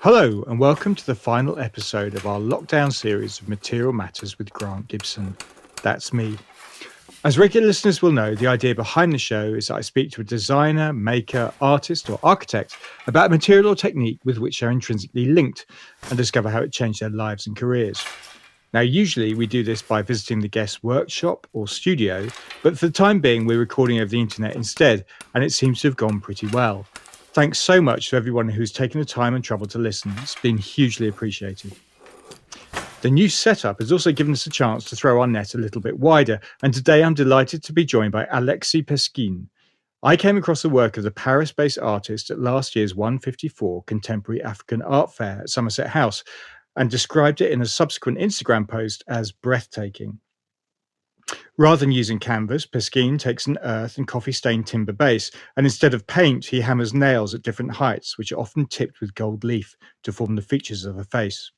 Hello, and welcome to the final episode of our lockdown series of Material Matters with Grant Gibson. That's me. As regular listeners will know, the idea behind the show is that I speak to a designer, maker, artist, or architect about a material or technique with which they're intrinsically linked and discover how it changed their lives and careers. Now, usually we do this by visiting the guest's workshop or studio, but for the time being, we're recording over the internet instead, and it seems to have gone pretty well. Thanks so much to everyone who's taken the time and trouble to listen. It's been hugely appreciated. The new setup has also given us a chance to throw our net a little bit wider, and today I'm delighted to be joined by Alexis Peskine. I came across the work of the Paris-based artist at last year's 154 Contemporary African Art Fair at Somerset House and described it in a subsequent Instagram post as breathtaking. Rather than using canvas, Peskine takes an earth and coffee-stained timber base, and instead of paint, he hammers nails at different heights, which are often tipped with gold leaf to form the features of a face.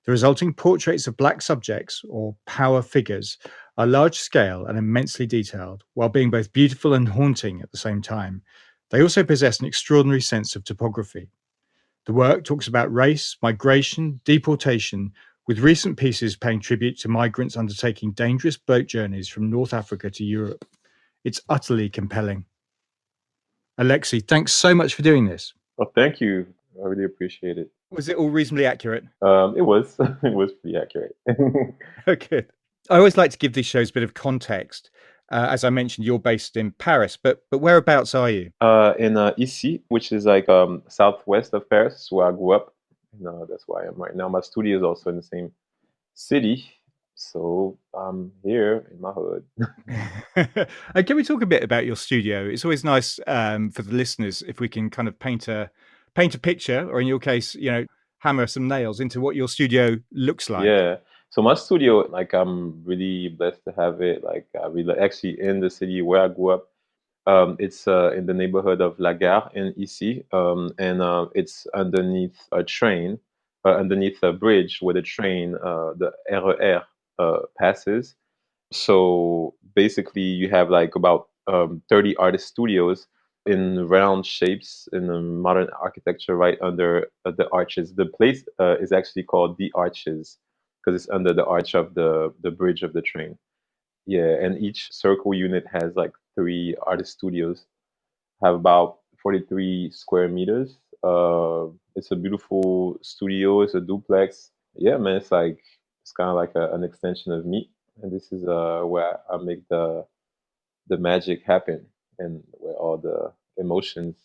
The resulting portraits of black subjects, or power figures, are large-scale and immensely detailed, while being both beautiful and haunting at the same time. They also possess an extraordinary sense of topography. The work talks about race, migration, deportation, with recent pieces paying tribute to migrants undertaking dangerous boat journeys from North Africa to Europe. It's utterly compelling. Alexi, thanks so much for doing this. Well, thank you. I really appreciate it. Was it all reasonably accurate? It was. It was pretty accurate. Okay. I always like to give these shows a bit of context. As I mentioned, you're based in Paris, but whereabouts are you? In Issy, which is like southwest of Paris, where I grew up. That's where I am right now. My studio is also in the same city, so I'm here in my hood. And can we talk a bit about your studio? It's always nice for the listeners if we can kind of paint a picture, or in your case, hammer some nails into what your studio looks like. Yeah. So my studio, like, I'm really blessed to have it. Like, I really actually in the city where I grew up. It's in the neighborhood of La Gare in Issy, and it's underneath a train, underneath a bridge where the train, the RER, passes. So basically, you have like about 30 artist studios in round shapes in the modern architecture right under the arches. The place is actually called the Arches because it's under the arch of the bridge of the train. Yeah, and each circle unit has like three artist studios, have about 43 square meters. It's a beautiful studio. It's a duplex. Yeah, man, it's kind of like an extension of me, and this is where I make the magic happen, and where all the emotions,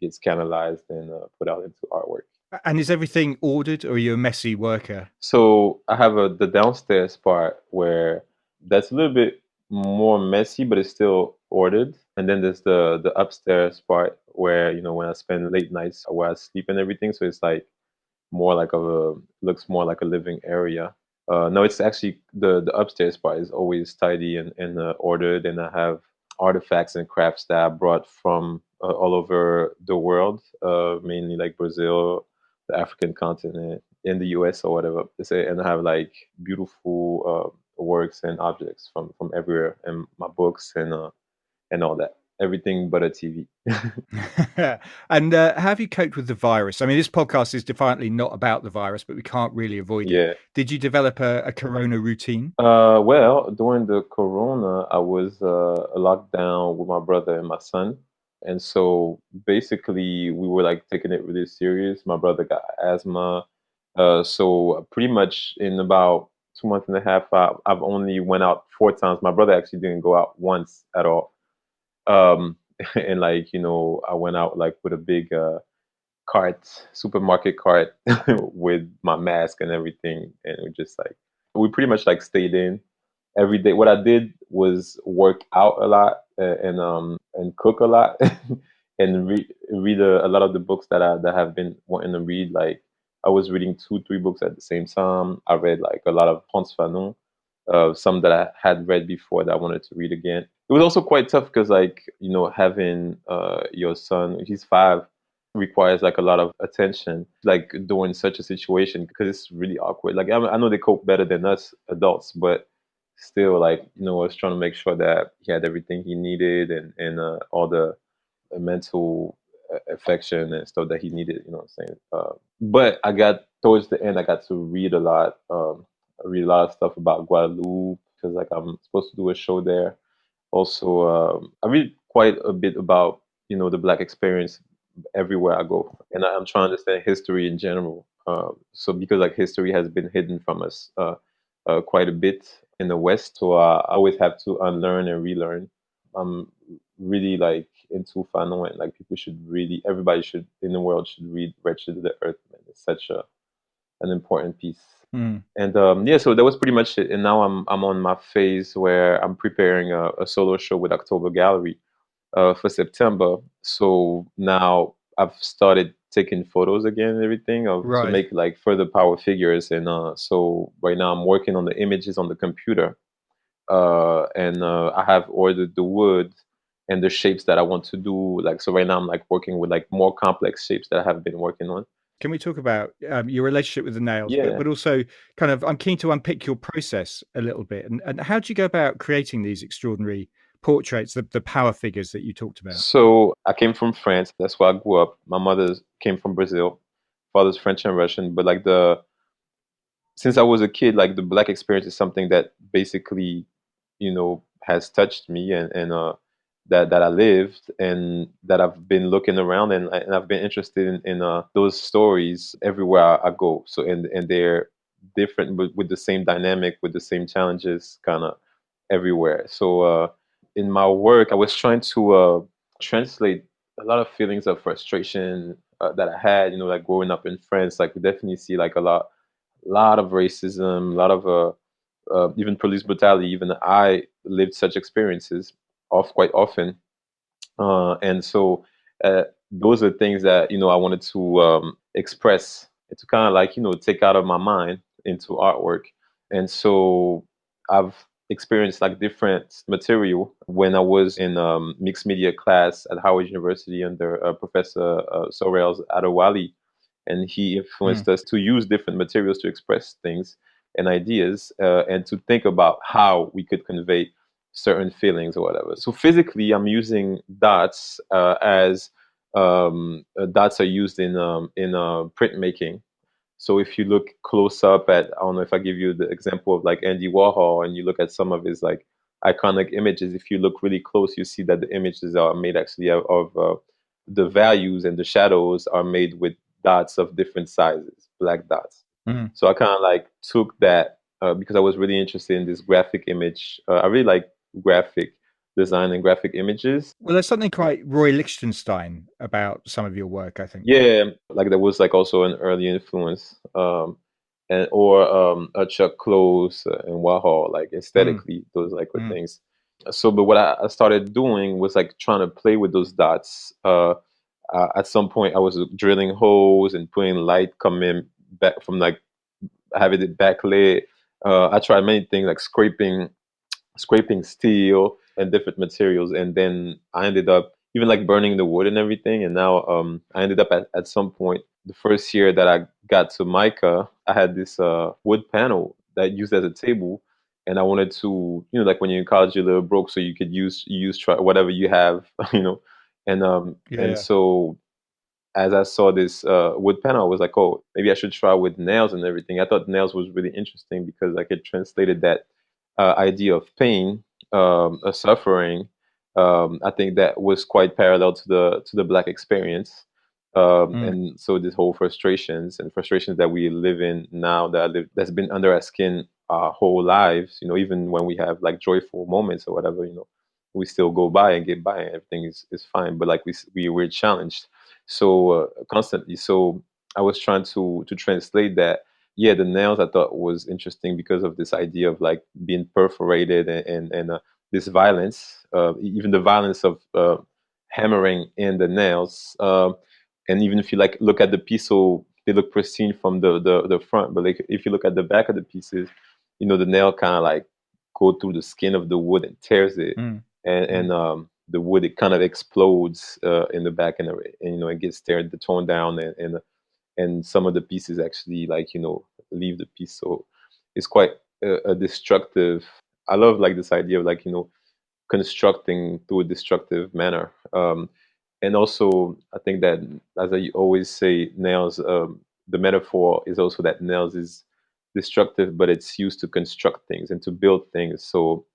gets canalized and put out into artwork. And is everything ordered, or are you a messy worker? So I have the downstairs part where that's a little bit more messy, but it's still ordered. And then there's the upstairs part where when I spend late nights where I sleep and everything. So it's like more like looks more like a living area. No, it's actually the upstairs part is always tidy and ordered, and I have artifacts and crafts that I brought from all over the world, mainly like Brazil, the African continent, in the US or whatever. And I have like beautiful works and objects from everywhere, and my books and all that. Everything but a TV. And how have you coped with the virus? I mean, this podcast is defiantly not about the virus, but we can't really avoid it. Yeah. Did you develop a corona routine? Well, during the corona, I was locked down with my brother and my son. And so basically, we were like taking it really serious. My brother got asthma. So pretty much in about 2 months and a half, I've only went out 4 times. My brother actually didn't go out once at all. Um, and like, I went out like with a big supermarket cart with my mask and everything. And we just like, we pretty much like stayed in every day. What I did was work out a lot and cook a lot and read a lot of the books that have been wanting to read. Like I was reading 2, 3 books at the same time. I read like a lot of Frantz Fanon, some that I had read before that I wanted to read again. It was also quite tough because like having your son, he's 5, requires like a lot of attention, like during such a situation because it's really awkward. Like I know they cope better than us adults, but still, like I was trying to make sure that he had everything he needed and all the mental affection and stuff that he needed. You know what I'm saying? But I got towards the end, I got to read a lot. I read a lot of stuff about Guadeloupe because like I'm supposed to do a show there. Also, I read quite a bit about the Black experience everywhere I go, and I'm trying to understand history in general. So because like history has been hidden from us quite a bit in the West, so I always have to unlearn and relearn. I'm really like into Fanon, and like people should really, everybody should in the world should read Wretched of the Earth. Man, it's such an important piece. Mm. And yeah, so that was pretty much it. And now I'm on my phase where I'm preparing a solo show with October Gallery for September. So now I've started taking photos again and everything of to Right. make like further power figures. And so right now I'm working on the images on the computer, and I have ordered the wood and the shapes that I want to do. Like so, right now I'm like working with like more complex shapes that I have been working on. Can we talk about your relationship with the nails, but Yeah. also kind of I'm keen to unpick your process a little bit, and how do you go about creating these extraordinary portraits, the power figures that you talked about? So I came from France. That's where I grew up. My mother came from Brazil. Father's French and Russian. But like the since I was a kid, like the Black experience is something that basically, has touched me and that I lived and that I've been looking around and I've been interested in those stories everywhere I go. So and they're different but with the same dynamic, with the same challenges, kind of everywhere. So in my work, I was trying to translate a lot of feelings of frustration that I had. Like growing up in France, like we definitely see like a lot of racism, a lot of even police brutality. Even I lived such experiences off quite often, and so uh, those are things that I wanted to express and to kind of like take out of my mind into artwork. And so I've experienced like different material when I was in mixed media class at Howard University under Professor Sorrells Adewale, and he Mm. influenced us to use different materials to express things and ideas, and to think about how we could convey certain feelings or whatever. So physically, I'm using dots as dots are used in printmaking. So if you look close up at, I don't know if I give you the example of like Andy Warhol, and you look at some of his like iconic images, if you look really close, you see that the images are made actually of the values, and the shadows are made with dots of different sizes, black dots. Mm. So I kind of like took that because I was really interested in this graphic image. I really like graphic design and graphic images. Well, there's something quite Roy Lichtenstein about some of your work, I think. Yeah, like that was like also an early influence, and or a Chuck Close and Warhol, like Mm. aesthetically, those like were Mm. things. So, but what I started doing was like trying to play with those dots. At some point, I was drilling holes and putting light coming back from like having it backlit. I tried many things like scraping steel and different materials, and then I ended up even like burning the wood and everything. And now I ended up at some point the first year that I got to mica, I had this wood panel that I used as a table, and I wanted to like when you're in college you're a little broke, so you could use try whatever you have, Yeah, and yeah. so as I saw this wood panel, I was like, oh, maybe I should try with nails and everything. I thought nails was really interesting because like it translated that idea of pain, suffering. I think that was quite parallel to the Black experience, Mm. and so this whole frustrations that we live in now, that's been under our skin our whole lives. Even when we have like joyful moments or whatever, we still go by and get by, and everything is fine. But like we were challenged so constantly. So I was trying to translate that. Yeah, the nails I thought was interesting because of this idea of like being perforated and this violence, even the violence of hammering in the nails. And even if you like look at the piece, so they look pristine from the front, but like if you look at the back of the pieces, the nail kind of like go through the skin of the wood and tears it, Mm. and Mm. the wood, it kind of explodes in the back, and it gets torn down, and some of the pieces actually like leave the piece. So it's quite a destructive. I love like this idea of like constructing through a destructive manner. And also, I think that, as I always say, nails. The metaphor is also that nails is destructive, but it's used to construct things and to build things. So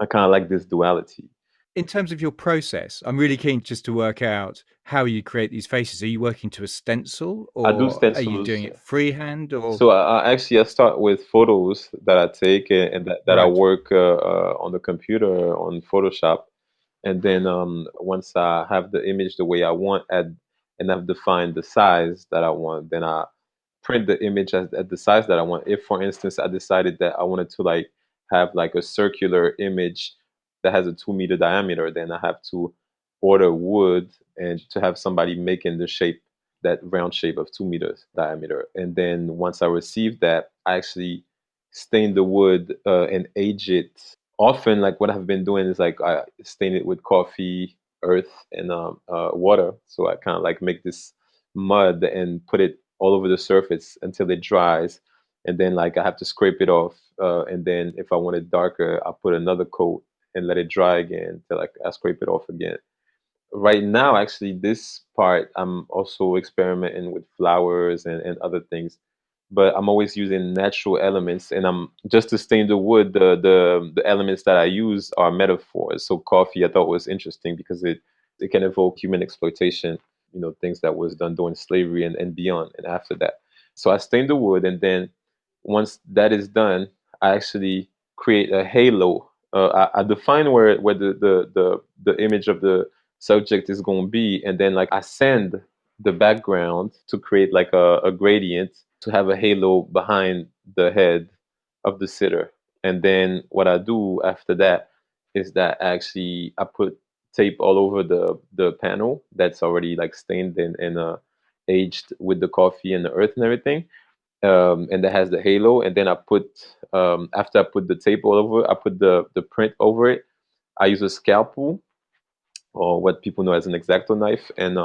I kind of like this duality. In terms of your process, I'm really keen just to work out how you create these faces. Are you working to a stencil I do or are you doing stencils. it freehand or So I start with photos that I take, and that I right? work on the computer on Photoshop, and then once I have the image the way I want, and I've defined the size that I want, then I print the image at the size that I want. If, for instance, I decided that I wanted to like have like a circular image that has a 2 meter diameter, then I have to order wood and to have somebody making the shape, that round shape of 2 meters diameter. And then once I receive that, I actually stain the wood and age it. Often, like what I've been doing is like I stain it with coffee, earth, and water. So I kind of like make this mud and put it all over the surface until it dries. And then like I have to scrape it off. And then if I want it darker, I put another coat and let it dry again till like I scrape it off again. Right now, actually, this part I'm also experimenting with flowers and other things, but I'm always using natural elements, and I'm just to stain the wood. The elements that I use are metaphors. So coffee, I thought was interesting because it can evoke human exploitation, things that was done during slavery and beyond and after that. So I stain the wood, and then once that is done, I actually create a halo. I define where the image of the subject is going to be, and then like I send the background to create like a gradient to have a halo behind the head of the sitter. And then what I do after that is that actually I put tape all over the panel that's already like stained and aged with the coffee and the earth and everything, and that has the halo. And then I put, after I put the tape all over, I put the print over it. I use a scalpel, or what people know as an exacto knife, and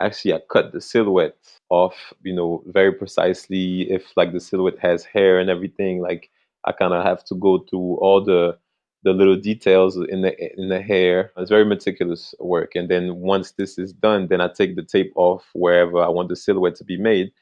actually I cut the silhouette off, very precisely. If like the silhouette has hair and everything, like I kind of have to go through all the little details in the hair. It's very meticulous work. And then once this is done, then I take the tape off wherever I want the silhouette to be made,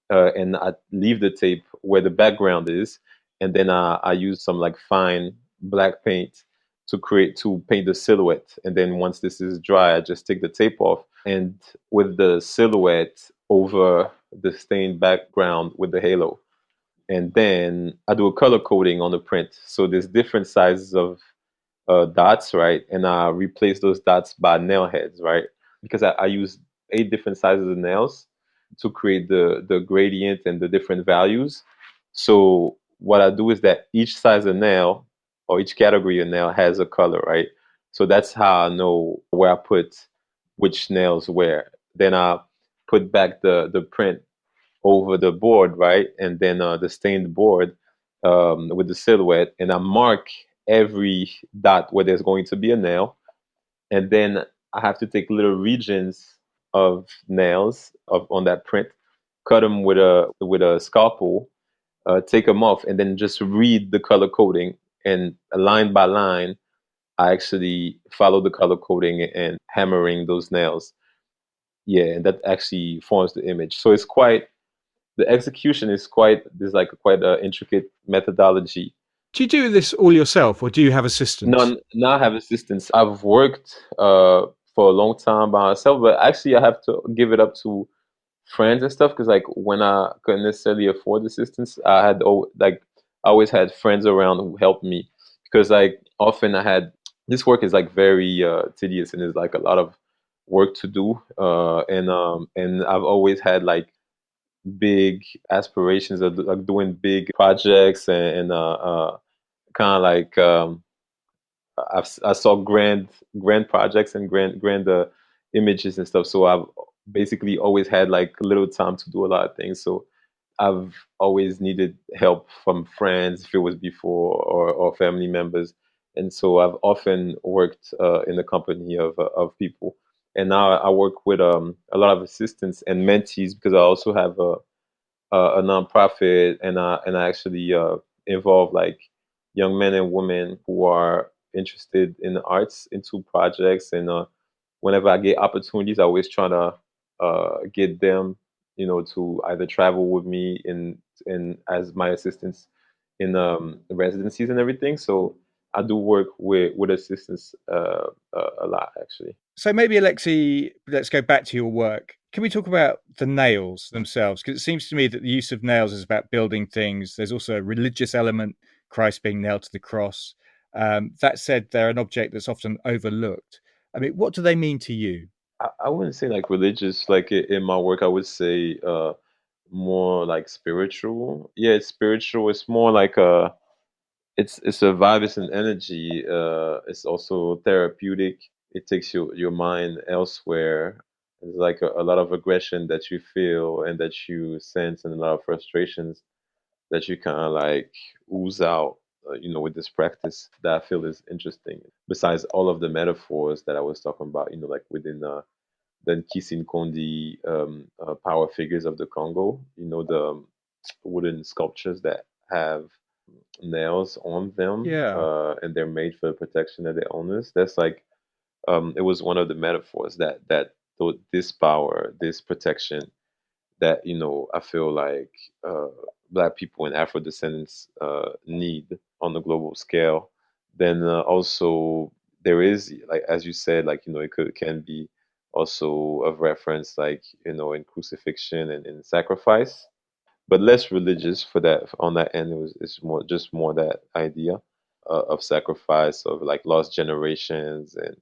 and I leave the tape where the background is, and then I use some like fine black paint to paint the silhouette. And then once this is dry, I just take the tape off, and with the silhouette over the stained background with the halo. And then I do a color coding on the print. So there's different sizes of dots, right? And I replace those dots by nail heads, right? Because I use 8 different sizes of nails to create the gradient and the different values. So what I do is that each size of nail, or each category of nail, has a color, right? So that's how I know where I put which nails where. Then I put back the print over the board, right? And then the stained board, with the silhouette, and I mark every dot where there's going to be a nail. And then I have to take little regions of nails on that print, cut them with a scalpel, take them off, and then just read the color coding. And line by line, I actually follow the color coding and hammering those nails. Yeah, and that actually forms the image. So it's quite the execution is quite there's like quite a intricate methodology. Do you do this all yourself or do you have assistants? Now I have assistants. I've worked for a long time by myself, but actually I have to give it up to friends and stuff, because like when I couldn't necessarily afford assistance, like I always had friends around who helped me, because like often I had this work is like very tedious, and there's like a lot of work to do, and I've always had like big aspirations of like doing big projects, and kind of like I saw grand projects and grand images and stuff. So I've basically always had like little time to do a lot of things. So I've always needed help from friends, if it was before, or family members. And so I've often worked in the company of people. And now I work with a lot of assistants and mentees, because I also have a nonprofit, and I actually involve like young men and women who are interested in the arts into projects, and whenever I get opportunities, I always try to get them, to either travel with me in as my assistants in residencies and everything. So I do work with assistants a lot actually. So maybe Alexi, let's go back to your work. Can we talk about the nails themselves? Because it seems to me that the use of nails is about building things. There's also a religious element, Christ being nailed to the cross. That said, they're an object that's often overlooked. I mean, what do they mean to you? I wouldn't say like religious, like in my work, I would say more like spiritual. Yeah, it's spiritual. It's more like it's a vibe, it's an energy. It's also therapeutic. It takes your mind elsewhere. It's like a lot of aggression that you feel and that you sense, and a lot of frustrations that you kind of like ooze out, with this practice that I feel is interesting. Besides all of the metaphors that I was talking about, like within the Kisin power figures of the Congo, the wooden sculptures that have nails on them, Yeah. and they're made for the protection of their owners. That's like it was one of the metaphors that this power, this protection that I feel like Black people and Afro descendants need on the global scale. Then also there is, like as you said, like it can be also of reference, like in crucifixion and in sacrifice, but less religious for that. On that end, it's more just more that idea of sacrifice of like lost generations and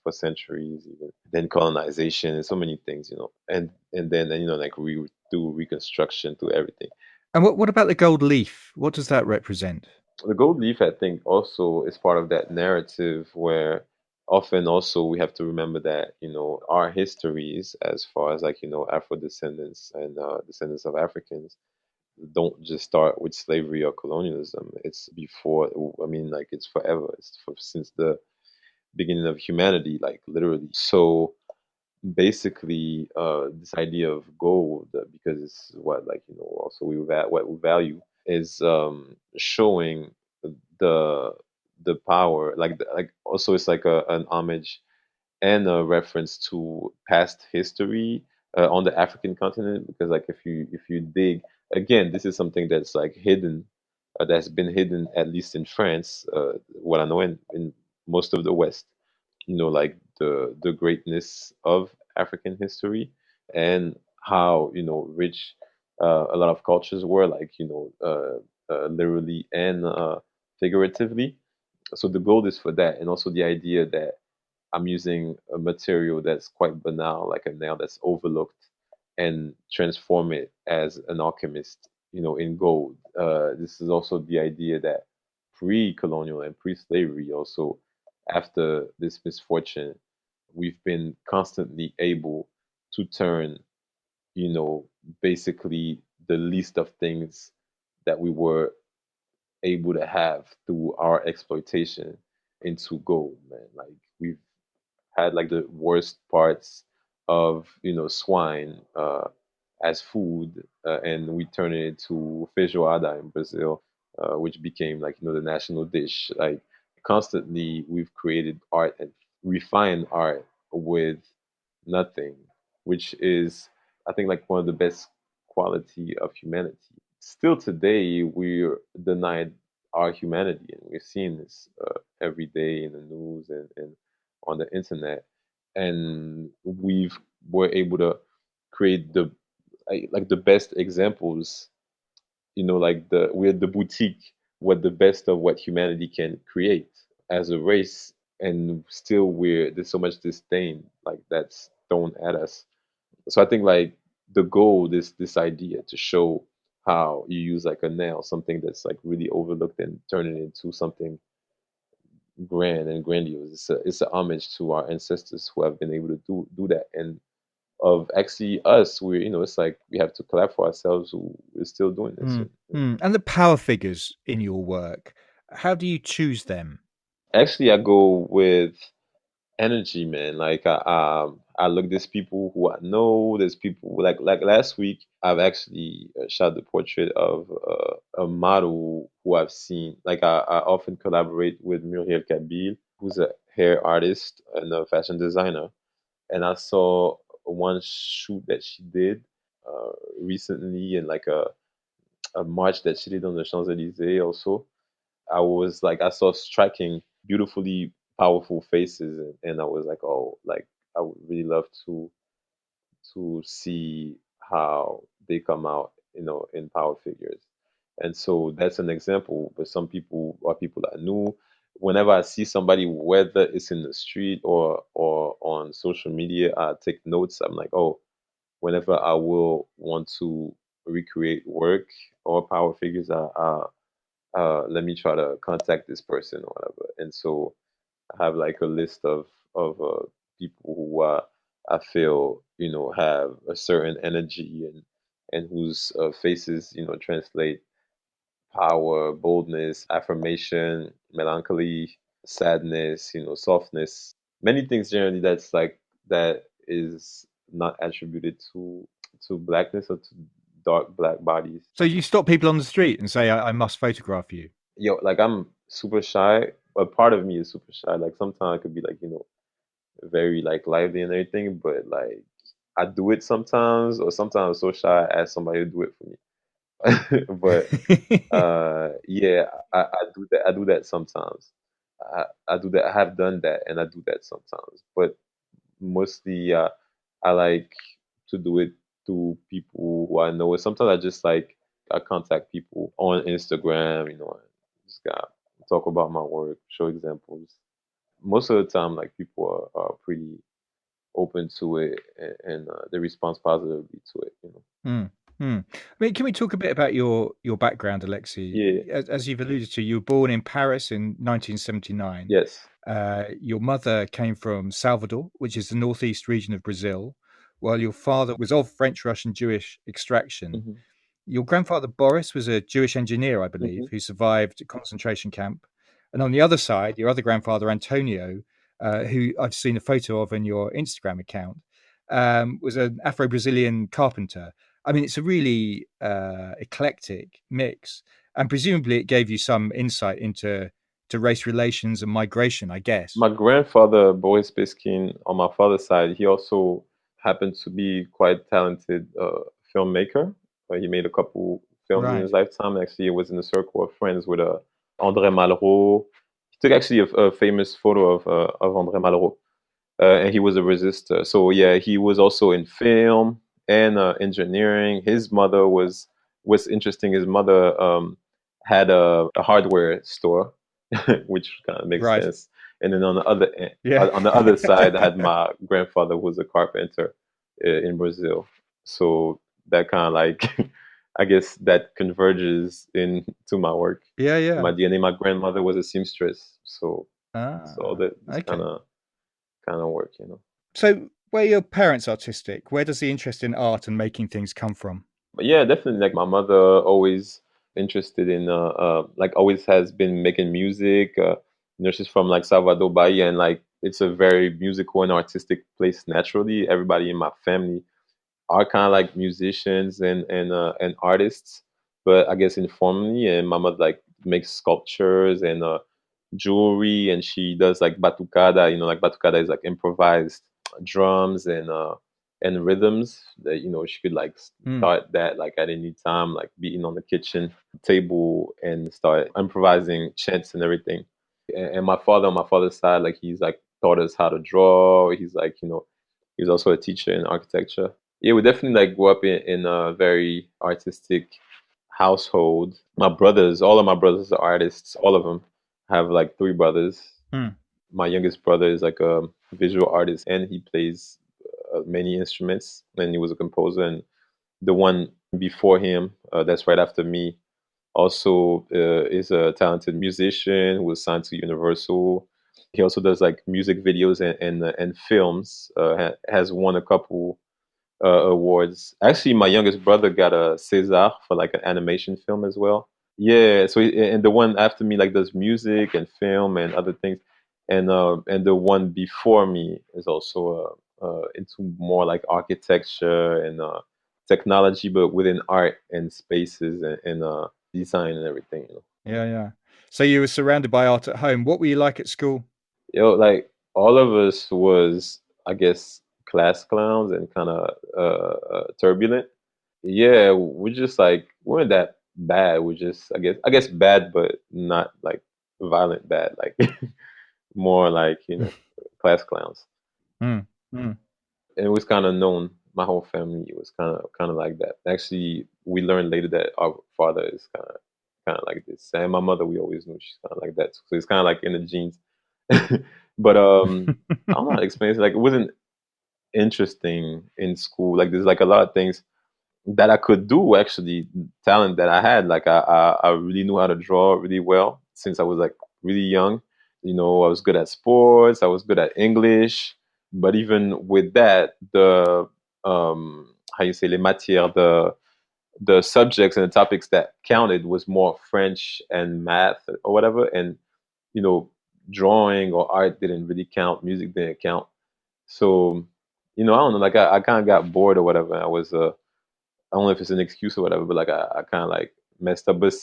for centuries, even then colonization and so many things, and then like we do reconstruction to everything. And what about the gold leaf? What does that represent? The gold leaf, I think, also is part of that narrative where often also we have to remember that our histories as far as like Afro descendants and descendants of Africans don't just start with slavery or colonialism. It's before, I mean, like it's forever. Since the beginning of humanity, like literally. So basically, this idea of gold, because it's what like also what we value is showing the the power, like also it's like an homage and a reference to past history on the African continent. Because like if you dig again, this is something that's like hidden, that's been hidden at least in France. What I know in most of the West, like the greatness of African history and how rich a lot of cultures were, like literally and figuratively. So the gold is for that, and also the idea that I'm using a material that's quite banal, like a nail that's overlooked, and transform it as an alchemist, in gold. This is also the idea that pre-colonial and pre-slavery, also after this misfortune, we've been constantly able to turn, you know, basically the least of things that we were able to have through our exploitation into gold, man. Like we've had like the worst parts of swine as food, and we turned it into feijoada in Brazil, which became like the national dish. Like constantly, we've created art and refined art with nothing, which is I think like one of the best quality of humanity. Still today, we're denied our humanity, and we're seeing this every day in the news and on the internet. And we've were able to create like the best examples, like we're the boutique, what the best of what humanity can create as a race. And still there's so much disdain like that's thrown at us. So I think like the goal is this idea to show how you use like a nail, something that's like really overlooked, and turn it into something grand and grandiose. It's a homage to our ancestors who have been able to do that. And of actually us, it's like we have to clap for ourselves who we're still doing this. Mm, mm. And the power figures in your work, how do you choose them? Actually, I go with energy, man. Like I look, there's people who I know. There's people like last week. I've actually shot the portrait of a model who I've seen. Like I often collaborate with Muriel Kabil, who's a hair artist and a fashion designer. and I saw one shoot that she did recently in like a march that she did on the Champs Elysees. Also, I was like, I saw striking, beautifully powerful faces, and I was like, oh, like I would really love to see how they come out, in power figures. And so that's an example. But some people are people that knew. Whenever I see somebody, whether it's in the street or on social media, I take notes. I'm like, oh, whenever I will want to recreate work or power figures, let me try to contact this person or whatever. And so I have like a list of people who I feel have a certain energy and whose faces translate power, boldness, affirmation, melancholy, sadness, softness, many things generally that is not attributed to blackness or to dark black bodies. So you stop people on the street and say, I must photograph you. Yo, like I'm super shy. A part of me is super shy. Like sometimes I could be like, very like lively and everything, but like I do it sometimes, or sometimes I'm so shy I ask somebody to do it for me. But yeah, I do that. I do that sometimes. I do that. I have done that, and I do that sometimes. But mostly, I like to do it to people who I know. Sometimes I just like I contact people on Instagram, just got talk about my work, show examples. Most of the time, like people are pretty open to it, and they respond positively to it. Mm, mm. I mean, can we talk a bit about your background, Alexi? Yeah. As you've alluded to, you were born in Paris in 1979. Yes. Your mother came from Salvador, which is the northeast region of Brazil, while your father was of French, Russian, Jewish extraction. Hmm. Your grandfather Boris was a Jewish engineer, I believe, Hmm. who survived a concentration camp. And on the other side, your other grandfather, Antonio, who I've seen a photo of in your Instagram account, was an Afro Brazilian carpenter. I mean, it's a really eclectic mix. And presumably it gave you some insight into race relations and migration, I guess. My grandfather, Boris Peskine, on my father's side, he also happened to be quite talented filmmaker. He made a couple films in his Right. lifetime. Actually, he was in a circle of friends with André Malraux. He took actually a famous photo of André Malraux, and he was a resistor. So yeah, he was also in film and engineering. His mother was what's interesting. His mother had a hardware store, which kind of makes Right. sense. And then Yeah. on the other side, I had my grandfather who was a carpenter in Brazil. So that kind of like, I guess that converges into my work, Yeah, my yeah. DNA. My grandmother was a seamstress, so Ah, this okay. kind of work. So, were your parents artistic? Where does the interest in art and making things come from? But yeah, definitely. Like my mother always interested in like always has been making music. She's from like Salvador, Bahia, and like it's a very musical and artistic place naturally. Everybody in my family are kind of like musicians and artists, but I guess informally. And my mother like makes sculptures and jewelry, and she does like batucada. Like batucada is like improvised drums and rhythms that she could like Mm, start that like at any time, like beating on the kitchen table and start improvising chants and everything. And my father on my father's side, like he's like taught us how to draw. He's like he's also a teacher in architecture. Yeah, we definitely like grew up in a very artistic household. My brothers, all of my brothers are artists. All of them. I have like three brothers. mm. My youngest brother is like a visual artist and he plays many instruments and he was a composer. And the one before him, that's right after me, also is a talented musician who was signed to Universal. He also does like music videos and films. Has won a couple awards. Actually, my youngest brother got a César for like an animation film as well. Yeah, so and the one after me like does music and film and other things, and the one before me is also into more like architecture and technology, but within art and spaces and design and everything. Yeah, yeah. So you were surrounded by art at home. What were you like at school? Like all of us was, I guess, class clowns and kind of turbulent. Yeah, we're just like we weren't that bad. We're just I guess bad, but not like violent bad. Like more like class clowns. Mm, mm. And it was kind of known. My whole family was kind of like that. Actually, we learned later that our father is kind of like this, and my mother we always knew she's kind of like that. So it's kind of like in the genes. But I don't know how to explain it. Like it wasn't interesting in school. Like there's like a lot of things that I could do actually, talent that I had. Like I really knew how to draw really well since I was like really young. I was good at sports, I was good at English, but even with that, the how you say les matières, the subjects and the topics that counted was more French and math or whatever, and you know drawing or art didn't really count, music didn't count. So I don't know, like I kind of got bored or whatever. I don't know if it's an excuse or whatever, but like I kind of like messed up. But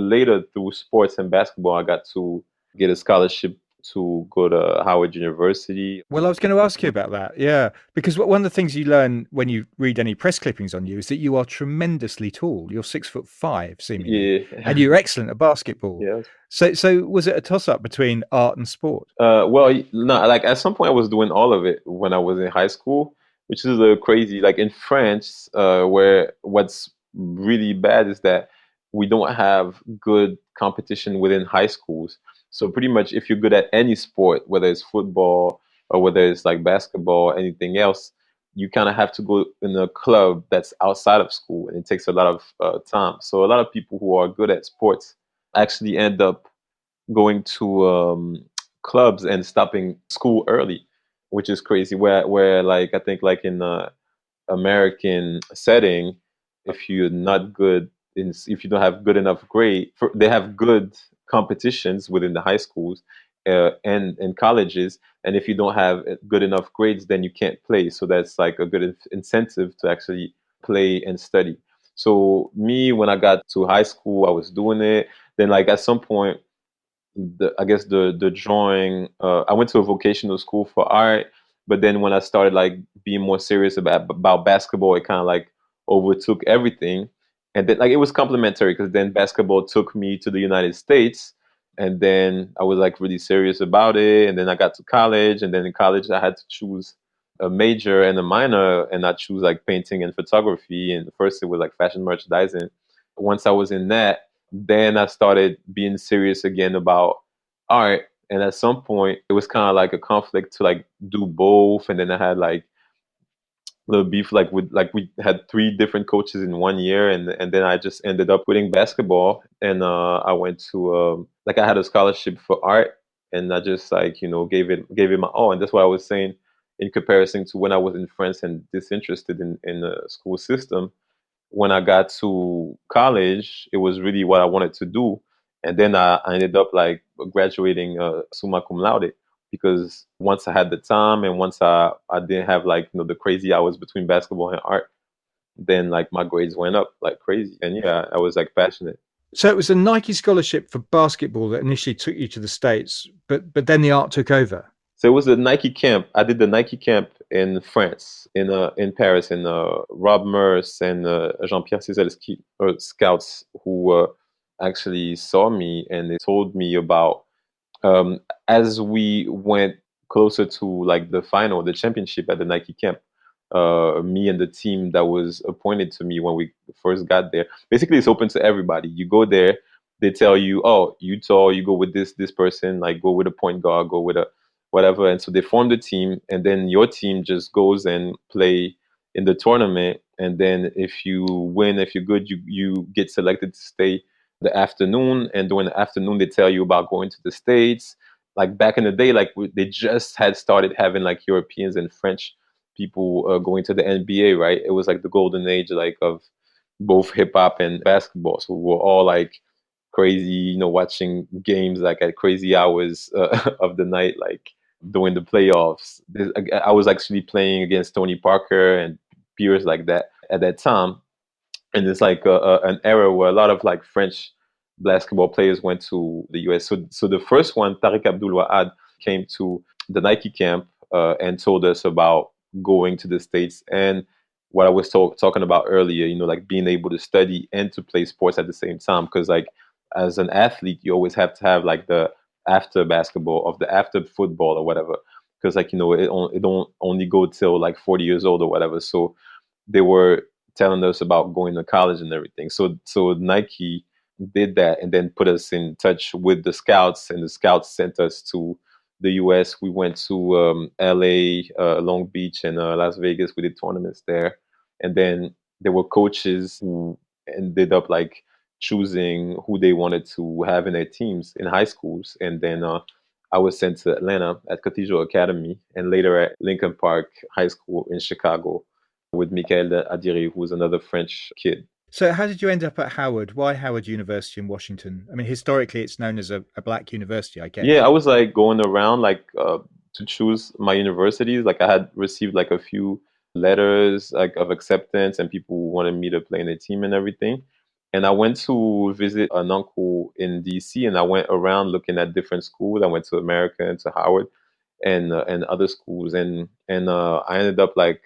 later through sports and basketball, I got to get a scholarship to go to Howard University. Well, I was going to ask you about that. Yeah, because one of the things you learn when you read any press clippings on you is that you are tremendously tall. You're 6'5", seemingly, and Yeah, you're excellent at basketball. yeah. So was it a toss up between art and sport? Well, no, like at some point I was doing all of it when I was in high school, which is crazy. Like in France, where what's really bad is that we don't have good competition within high schools. So pretty much, if you're good at any sport, whether it's football or whether it's like basketball or anything else, you kind of have to go in a club that's outside of school, and it takes a lot of time. So a lot of people who are good at sports actually end up going to clubs and stopping school early, which is crazy. Where like I think like in the American setting, if you're not good if you don't have good enough grade, they have good competitions within the high schools and colleges, and if you don't have good enough grades, then you can't play. So that's like a good incentive to actually play and study. So me, when I got to high school, I was doing it. Then like at some point I guess the drawing. I went to a vocational school for art, but then when I started like being more serious about basketball, it kind of like overtook everything, and then like it was complementary because then basketball took me to the United States, and then I was like really serious about it, and then I got to college, and then in college I had to choose a major and a minor, and I choose like painting and photography, and first it was like fashion merchandising. Once I was in that, then I started being serious again about art. And at some point, it was kind of like a conflict to like do both. And then I had like little beef, like with like we had three different coaches in 1 year, and then I just ended up quitting basketball, and I went to like I had a scholarship for art, and I just like gave it my all. And that's what I was saying in comparison to when I was in France and disinterested in the school system. When I got to college, it was really what I wanted to do. And then I ended up like graduating summa cum laude because once I had the time and once I didn't have like the crazy hours between basketball and art, then like my grades went up like crazy. And yeah, I was like passionate. So it was a Nike scholarship for basketball that initially took you to the States, but then the art took over. So it was a Nike camp. I did the Nike camp in France, in Paris, and Rob Merce and Jean-Pierre Cizelski, scouts who actually saw me and they told me about um, as we went closer to like the final, the championship at the Nike camp, me and the team that was appointed to me when we first got there. Basically, it's open to everybody. You go there, they tell you, oh, you tall, you go with this person, like go with a point guard, go with a whatever. And so they form the team, and then your team just goes and play in the tournament. And then if you win, if you're good, you get selected to stay the afternoon, and during the afternoon they tell you about going to the States. Like back in the day, like they just had started having like Europeans and French people going to the NBA, right? It was like the golden age, like of both hip hop and basketball. So we were all like crazy, watching games like at crazy hours of the night, like during the playoffs. I was actually playing against Tony Parker and peers like that at that time, and it's like an era where a lot of like French basketball players went to the US. So the first one, Tariq Abdul Wahad, came to the Nike camp and told us about going to the States, and what I was talking about earlier, like being able to study and to play sports at the same time. Because like as an athlete, you always have to have like the after basketball of the after football or whatever. Because like it don't only go till like 40 years old or whatever. So they were telling us about going to college and everything. So Nike did that and then put us in touch with the scouts, and the scouts sent us to the US. We went to LA, Long Beach, and Las Vegas. We did tournaments there, and then there were coaches who ended up like choosing who they wanted to have in their teams in high schools, and then I was sent to Atlanta at Cathedral Academy, and later at Lincoln Park High School in Chicago with Michael Adiri, who was another French kid. So, how did you end up at Howard? Why Howard University in Washington? I mean, historically, it's known as a black university, I Yeah, guess. I was like going around like to choose my universities. Like I had received like a few letters like of acceptance, and people who wanted me to play in the team and everything. And I went to visit an uncle in DC, and I went around looking at different schools. I went to American, to Howard, and other schools, and I ended up like,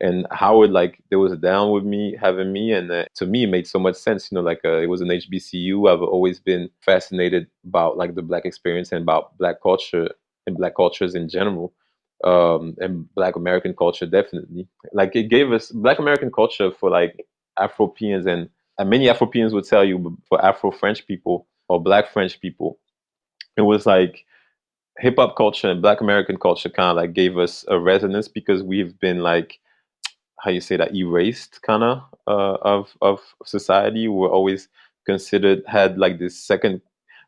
and Howard, like they was down with me having me, and to me it made so much sense. Like it was an HBCU. I've always been fascinated about like the black experience and about black culture and black cultures in general, and Black American culture definitely. Like it gave us Black American culture for like Afropeans, and many Afropeans would tell you, but for Afro French people or Black French people, it was like hip hop culture and Black American culture kind of like gave us a resonance because we've been like, how you say that, erased kind of of society. We're always considered, had like this second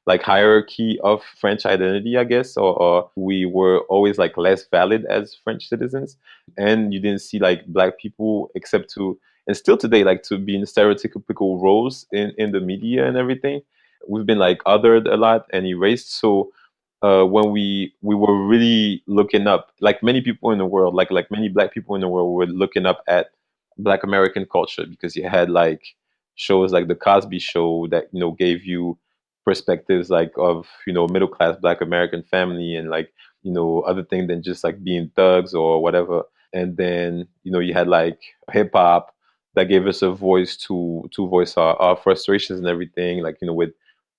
like hierarchy of French identity, I guess, or we were always like less valid as French citizens, and you didn't see like black people except to, and still today, like to be in stereotypical roles in the media and everything. We've been like othered a lot and erased. So when we were really looking up, like many people in the world, like many black people in the world, were looking up at Black American culture because you had like shows like the Cosby Show that gave you perspectives like of middle class Black American family, and like other thing than just like being thugs or whatever. And then you had like hip hop that gave us a voice to voice our frustrations and everything, like with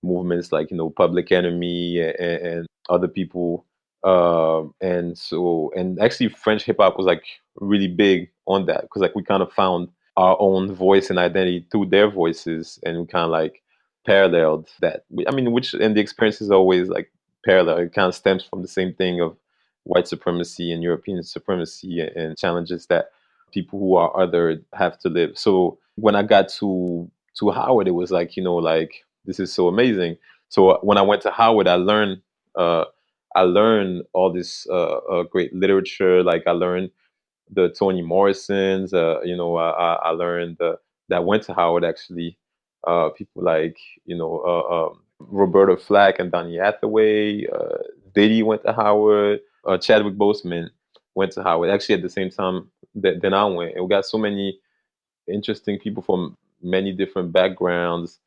movements like Public Enemy and other people. And actually French hip hop was like really big on that because like we kind of found our own voice and identity through their voices, and we kind of like paralleled that. I mean, which, and the experience is always like parallel. It kind of stems from the same thing of white supremacy and European supremacy and challenges that people who are other have to live. So when I got to Howard, it was like like this is so amazing. So when I went to Howard, uh, I learned all this great literature. Like I learned the Toni Morrisons. I learned that went to Howard actually. People like Roberta Flack and Donny Hathaway. Diddy went to Howard. Chadwick Boseman went to Howard actually at the same time that then I went. And we got so many interesting people from many different backgrounds,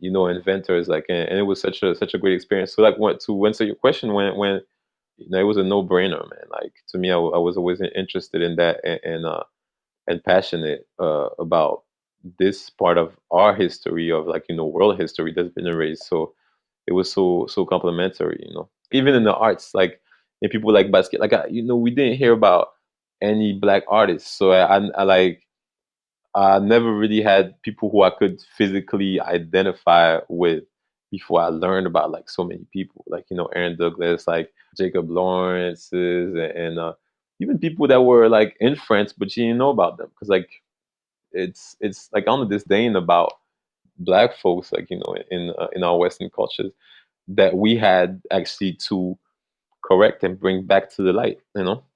inventors, like, and it was such a great experience. So like, to answer your question, when it was a no brainer, man. Like to me, I was always interested in that, and passionate about this part of our history of like world history that's been erased. So it was so complimentary, even in the arts, like and people like basket, like we didn't hear about any black artists. So I like never really had people who I could physically identify with before I learned about like so many people, like Aaron Douglas, like Jacob Lawrence's, and even people that were like in France, but you didn't know about them because like it's like on the disdain about black folks, like in our Western cultures that we had actually to correct and bring back to the light.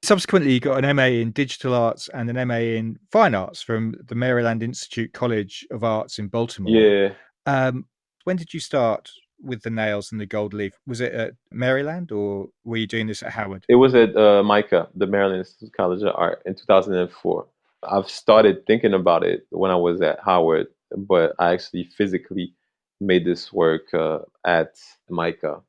Subsequently, you got an MA in digital arts and an MA in fine arts from the Maryland Institute College of Arts in Baltimore. Yeah. Um, when did you start with the nails and the gold leaf? Was it at Maryland or were you doing this at Howard? It was at MICA, the Maryland Institute College of Art, in 2004. I've started thinking about it when I was at Howard, but I actually physically made this work at MICA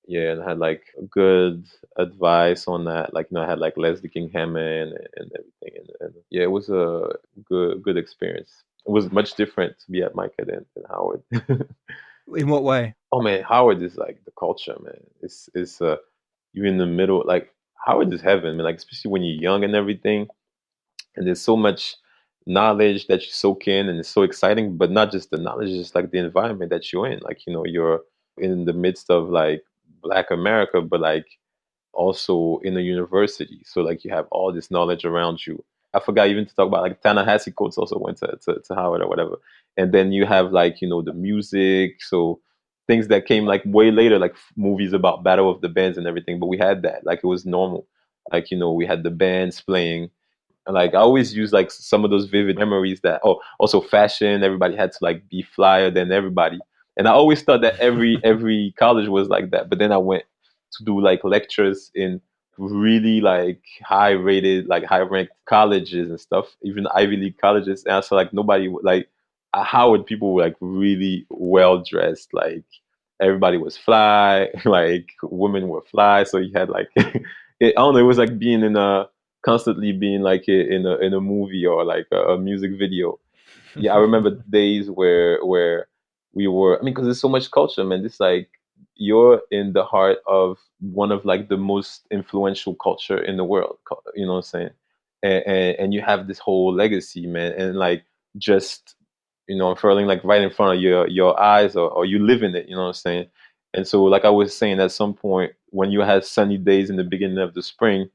Yeah, and I had like good advice on that. Like, I had like Leslie King Hammond and everything, and yeah, it was a good experience. It was much different to be at Micah than Howard. In what way? Oh man, Howard is like the culture, man. It's you're in the middle. Like Howard is heaven, man. Like especially when you're young and everything, and there's so much knowledge that you soak in, and it's so exciting. But not just the knowledge, it's just like the environment that you're in. Like you're in the midst of like Black America, but like also in a university. So like you have all this knowledge around you. I forgot even to talk about like Ta-Nehisi Coates also went to Howard or whatever. And then you have like, the music. So things that came like way later, like movies about Battle of the Bands and everything. But we had that. Like it was normal. Like, we had the bands playing. And like I always use like some of those vivid memories that also fashion, everybody had to like be flyer than everybody. And I always thought that every college was like that. But then I went to do like lectures in really like high rated, like high ranked colleges and stuff, even Ivy League colleges. And I saw like nobody like Howard people were like really well dressed, like everybody was fly, like women were fly. So you had like I don't know, it was like being in a constantly being like in a movie or like a music video. Yeah, I remember days where we were. I mean, because there's so much culture, man. It's like you're in the heart of one of like the most influential culture in the world. You know what I'm saying? And you have this whole legacy, man. And like just unfurling like right in front of your eyes, or you live in it. You know what I'm saying? And so, like I was saying, at some point when you had sunny days in the beginning of the spring,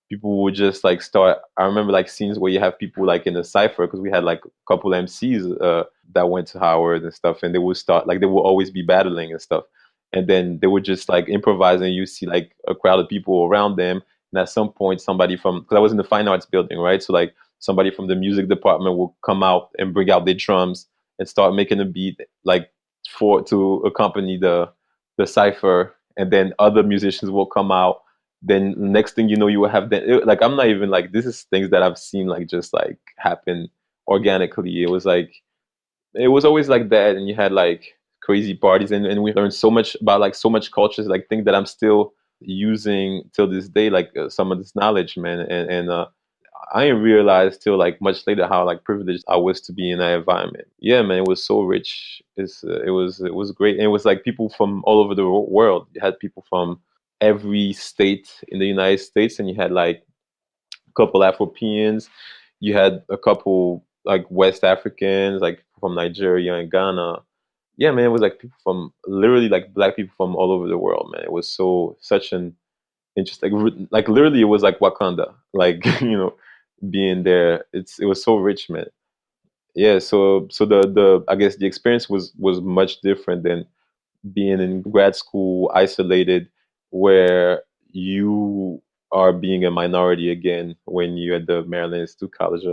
people would just like start. I remember like scenes where you have people like in a cipher, because we had like a couple MCs that went to Howard and stuff, and they would start like they would always be battling and stuff, and then they would just like improvise, and you see like a crowd of people around them, and at some point somebody from, because I was in the fine arts building, right? So like somebody from the music department will come out and bring out their drums and start making a beat like for to accompany the cipher, and then other musicians will come out. Then next thing you know, you will have that. Like I'm not even like, this is things that I've seen like just like happen organically. It was like it was always like that, and you had like crazy parties, and we learned so much about like so much cultures, like things that I'm still using till this day, like some of this knowledge, man. And I didn't realize till like much later how like privileged I was to be in that environment. Yeah, man, it was so rich. It was great, and it was like people from all over the world. You had people from every state in the United States, and you had like a couple Afropeans. You had a couple like West Africans, like from Nigeria and Ghana. Yeah, man, it was like people from literally like black people from all over the world, man. It was such an interesting, like literally it was like Wakanda, like being there. It was so rich, man. Yeah, so the I guess the experience was much different than being in grad school isolated, where you are being a minority again when you're at the Maryland Institute College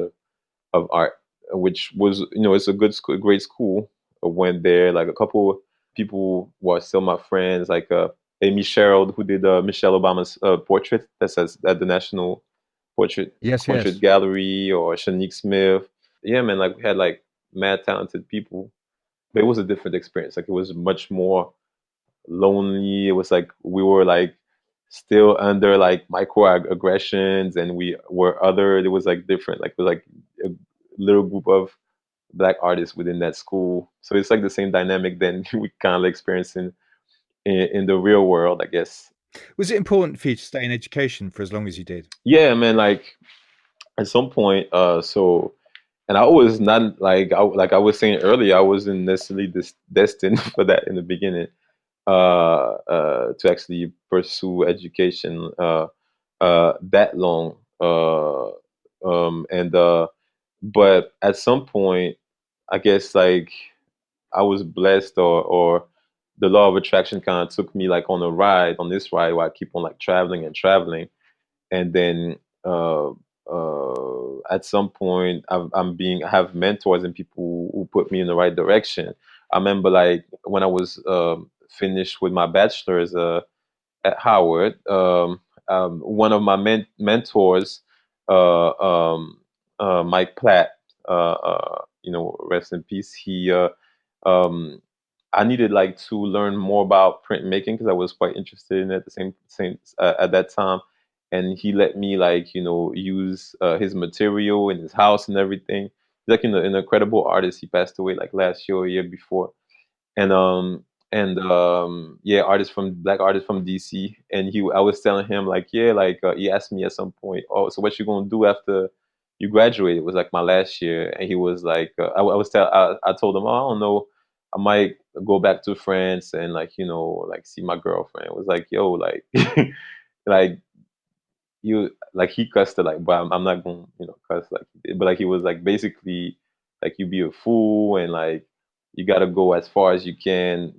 of Art, which was, it's a good school, great school. I went there, like a couple people were still my friends, like Amy Sherrill, who did Michelle Obama's portrait that says at the National Portrait Yes, Portrait yes. Gallery, or Shanique Smith. Yeah, man, like we had like mad talented people, but it was a different experience. Like it was much more lonely. It was like we were like still under like microaggressions, and we were other. It was like different. Like it was like a little group of black artists within that school. So it's like the same dynamic than we kind of experiencing in the real world, I guess. Was it important for you to stay in education for as long as you did? Yeah, man. Like at some point, and I was not like I was saying earlier, I wasn't necessarily destined for that in the beginning. To actually pursue education that long. And But at some point, I guess like I was blessed, or the law of attraction kind of took me like on this ride where I keep on like traveling and traveling, and then at some point I have mentors and people who put me in the right direction. I remember like when I was finished with my bachelor's at Howard, one of my mentors, uh, um, Mike Platt, rest in peace. Um, I needed like to learn more about printmaking because I was quite interested in it at the same at that time. And he let me like use his material in his house and everything. He's like an incredible artist. He passed away like last year or year before, and yeah, artist from black artist from DC. And I was telling him like, yeah, like he asked me at some point, oh, so what you gonna do after you graduate? It was like my last year, and he was like, I told him, oh, I don't know, I might go back to France and like like see my girlfriend. It was like, yo, like like you like he cussed it like, but I'm not gonna cuss like he did, but like he was like basically like you be a fool and like you gotta go as far as you can,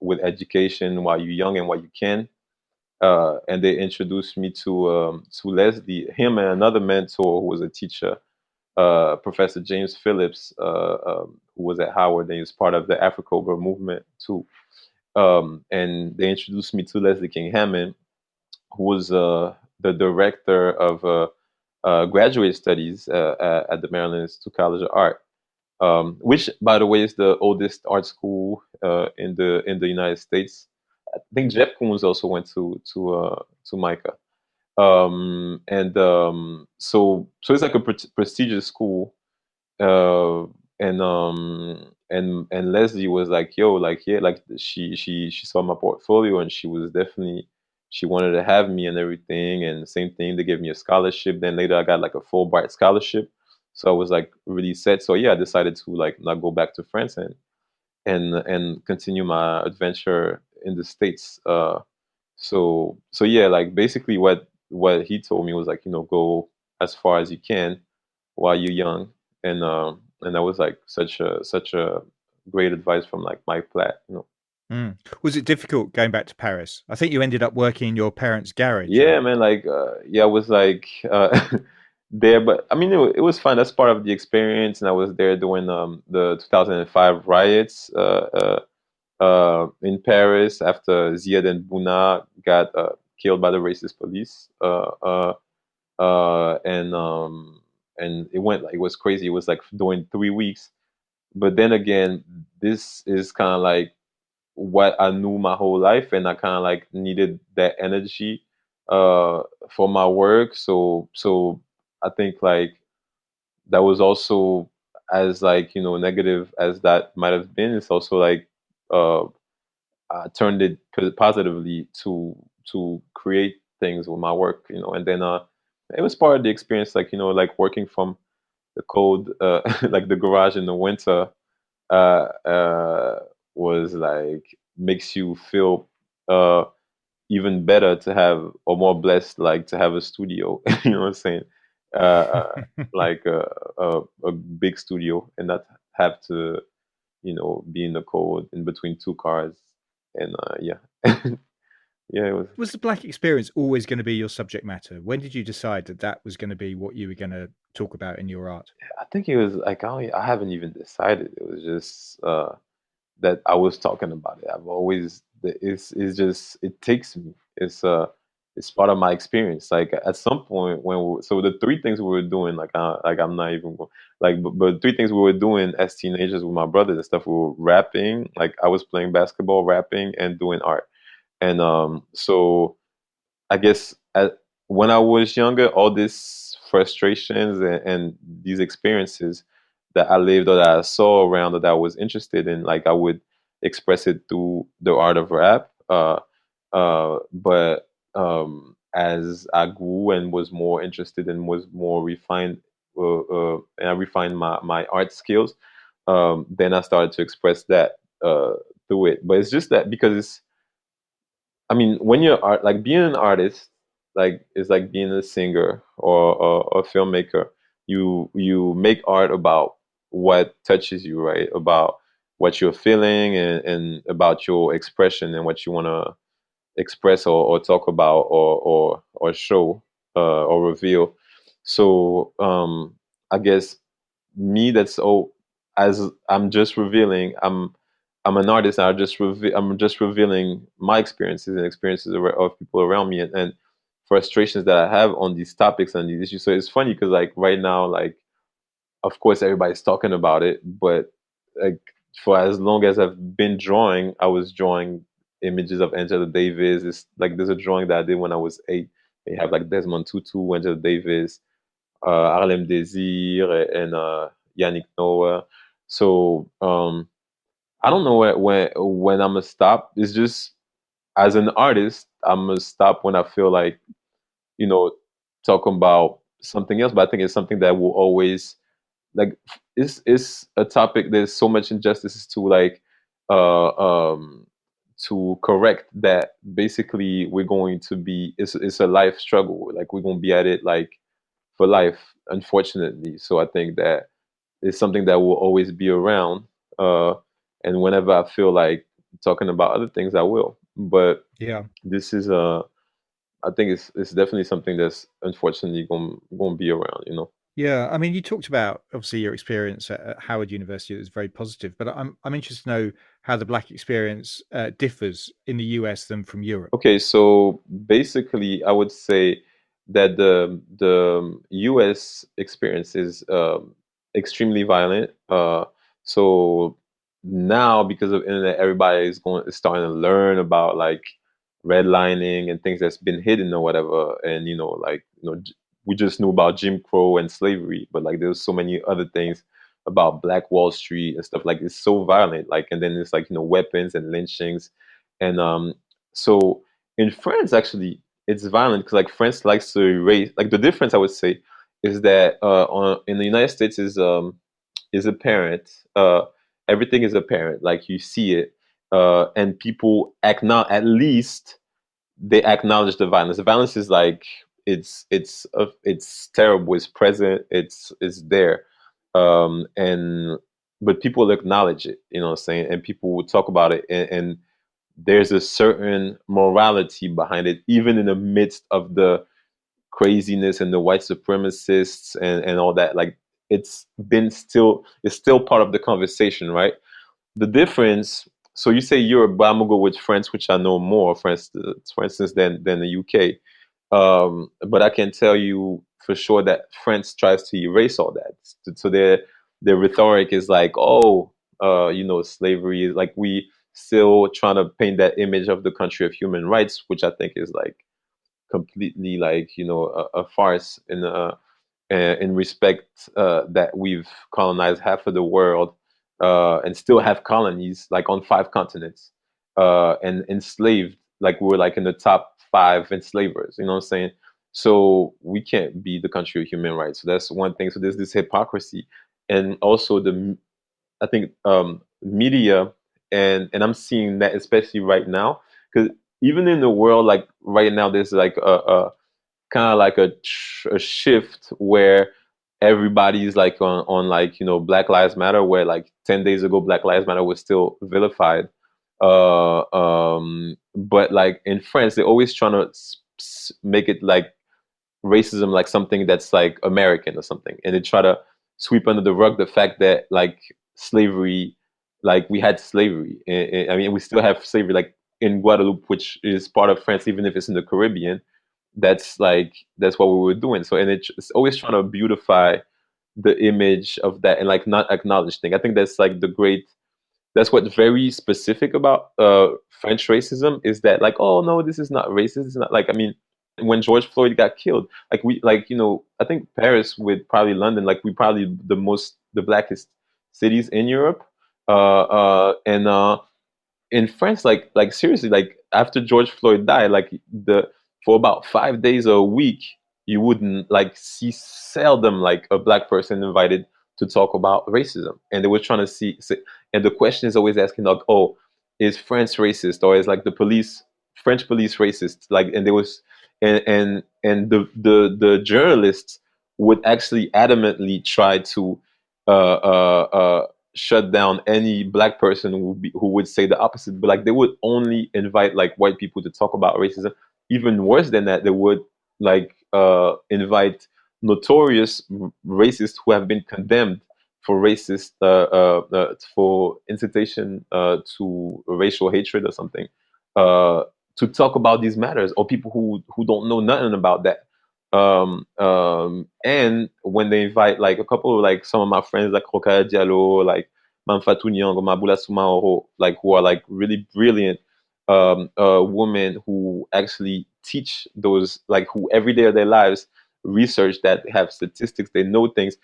with education while you're young and while you can. And they introduced me to Leslie, him and another mentor who was a teacher, Professor James Phillips, who was at Howard and he was part of the Africover movement too. And they introduced me to Leslie King Hammond, who was the director of graduate studies at the Maryland Institute College of Art, which, by the way, is the oldest art school in the United States. I think Jeff Koons also went to Micah, and so it's like a prestigious school, uh, and Leslie was like, "Yo, like yeah, like she saw my portfolio and she was definitely she wanted to have me and everything." And same thing, they gave me a scholarship. Then later, I got like a Fulbright scholarship, so I was like really set. So yeah, I decided to like not go back to France and continue my adventure in the States. So yeah, like basically what he told me was like go as far as you can while you're young, and that was like such a great advice from like Mike Platt. Mm. Was it difficult going back to Paris? I think you ended up working in your parents' garage, Yeah, right? man, like yeah, I was like there, but I mean it was fun. That's part of the experience, and I was there during the 2005 riots in Paris after Ziad and Bouna got killed by the racist police. And it went like it was crazy. It was like during 3 weeks. But then again, this is kind of like what I knew my whole life, and I kind of like needed that energy uh, for my work. So I think like that was also as like negative as that might have been. It's also like uh, I turned it positively to create things with my work, and then it was part of the experience, like like working from the cold, like the garage in the winter, uh, uh, was like makes you feel uh, even better to have or more blessed, like to have a studio. You know what I'm saying? Like a big studio and not have to be in the cold in between two cars. And yeah, yeah, it was. Was the black experience always going to be your subject matter? When did you decide that that was going to be what you were going to talk about in your art? I think it was like I haven't even decided. It was just that I was talking about it. I've always it's just it takes me. It's part of my experience. Like at some point so the three things we were doing, like I'm not even like but three things we were doing as teenagers with my brothers and stuff. We were rapping. Like I was playing basketball, rapping, and doing art. And so I guess when I was younger, all these frustrations and these experiences that I lived or that I saw around or that I was interested in, like I would express it through the art of rap. But as I grew and was more interested and was more refined, and I refined my art skills, then I started to express that through it. But it's just that because I mean, when you're like being an artist, like it's like being a singer or a filmmaker. You make art about what touches you, right? About what you're feeling and about your expression and what you want to express or talk about or show or reveal. So I guess me that's all as I'm just revealing I'm an artist and I'm just revealing my experiences and experiences of people around me and frustrations that I have on these topics and these issues. So it's funny because like right now, like of course everybody's talking about it, but like for as long as I've been drawing, I was drawing images of Angela Davis. It's like there's a drawing that I did when I was 8. They have like Desmond Tutu, Angela Davis, Harlem Désir, and Yannick Noah. So I don't know when I'm gonna stop. It's just as an artist, I'm gonna stop when I feel like you know talking about something else. But I think it's something that will always like it's a topic. There's so much injustices to like uh um to correct that basically we're going to be it's a life struggle, like we're going to be at it like for life, unfortunately. So I think that it's something that will always be around, uh and whenever I feel like talking about other things I will, but Yeah. this is I think it's definitely something that's unfortunately going to be around, you know. Yeah, I mean, you talked about obviously your experience at Howard University. It was very positive, but I'm interested to know how the Black experience differs in the US than from Europe. Okay, so basically, I would say that the U.S. experience is extremely violent. So now, because of internet, everybody is starting to learn about like redlining and things that's been hidden or whatever. And like we just knew about Jim Crow and slavery, but like there's so many other things about Black Wall Street and stuff. Like it's so violent. Like, and then it's like weapons and lynchings, and so in France, actually, it's violent because like France likes to erase. Like the difference, I would say, is that in the United States is apparent. Everything is apparent. Like you see it, and people acknowledge. At least they acknowledge the violence. The violence is like it's terrible. It's present. It's there, and but people acknowledge it. You know what I'm saying? And people will talk about it, and there's a certain morality behind it, even in the midst of the craziness and the white supremacists and all that. Like it's still part of the conversation, right? The difference. So you say Europe, but I'm gonna go with France, which I know more, for instance, than the UK. But I can tell you for sure that France tries to erase all that. So their rhetoric is like, oh, slavery is like we still trying to paint that image of the country of human rights, which I think is like completely like a farce in respect that we've colonized half of the world and still have colonies like on 5 continents and enslaved like we're like in the top 5 enslavers. You know what I'm saying? So we can't be the country of human rights. So that's one thing. So there's this hypocrisy, and also I think media and I'm seeing that especially right now because even in the world like right now there's like a kind of like a shift where everybody's like on like Black Lives Matter, where like 10 days ago Black Lives Matter was still vilified, but like in France they're always trying to make it like racism like something that's like American or something, and they try to sweep under the rug the fact that like slavery, like we had slavery. I mean, we still have slavery, like in Guadeloupe, which is part of France, even if it's in the Caribbean. That's what we were doing. So, and it's always trying to beautify the image of that and like not acknowledge thing. I think that's like the great that's what's very specific about French racism is that like, oh no, this is not racist. It's not like, I mean, when George Floyd got killed, like we like I think Paris with probably London, like we probably the blackest cities in Europe, and in France, like seriously, like after George Floyd died, like the for about 5 days or a week, you wouldn't like see seldom like a black person invited to talk about racism, and they were trying to and the question is always asking like, oh, is France racist or is like the French police racist? Like, and there was, and the journalists would actually adamantly try to uh, uh, uh, shut down any black person who would say the opposite. But like they would only invite like white people to talk about racism. Even worse than that, they would like invite notorious racists who have been condemned for for incitation to racial hatred or something uh, to talk about these matters, or people who don't know nothing about that. And when they invite like a couple of like some of my friends like Rokhaya Diallo, like Mamfatou Nyong'o, Mabula Sumaoro, like who are like really brilliant women who actually teach those, like who every day of their lives research, that have statistics, they know things.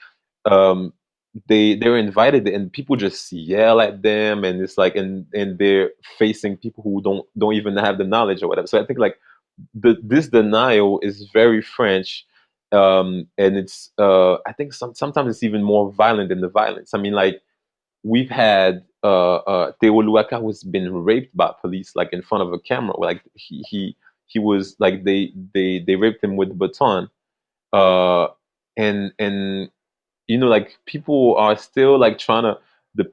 Um, they're invited and people just yell at them, and it's like, and they're facing people who don't even have the knowledge or whatever. So I think like this denial is very French, and it's I think sometimes it's even more violent than the violence. I mean, like we've had Theo Luaka who's been raped by police, like in front of a camera. Like he was like they raped him with a baton, uh, and like people are still like trying to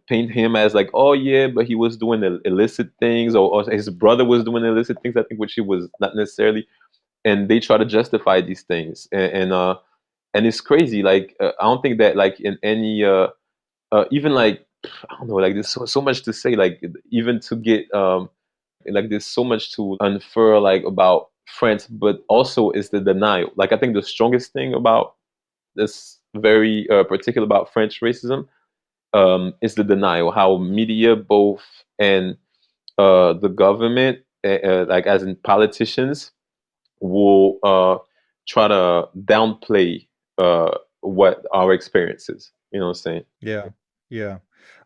paint him as like, oh yeah, but he was doing illicit things, or his brother was doing illicit things, I think, which he was not necessarily, and they try to justify these things, and it's crazy. Like I don't think that like in any even like I don't know, like there's so much to say, like even to get like there's so much to unfurl like about France, but also is the denial. Like I think the strongest thing about this very particular about French racism is the denial. How media, both and the government, like as in politicians, will try to downplay what our experience is. You know what I'm saying? Yeah, yeah.